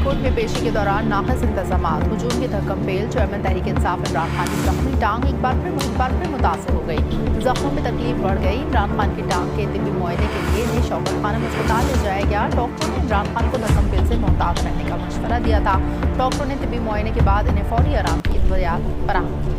Court में पेशी के दौरान नाक़िस इंतजाम, हुजूम की धक्कम पेल। चेयरमैन तहरीक इंसाफ इमरान खान की जख्मी टांग एक बार फिर मुतासर हो गई। जख्मों में तकलीफ बढ़ गई। इमरान खान की टांग के तिब्बी मुआयने के लिए इन्हें शौकत खानम अस्पताल ले जाया गया। डॉक्टरों ने इमरान खान को धक्कम पेल से मोहताज रहने का मशवरा दिया था। डॉक्टरों ने तिब्बी मुआयने के बाद इन्हें फौरी आराम की अद्वियात फराहम की।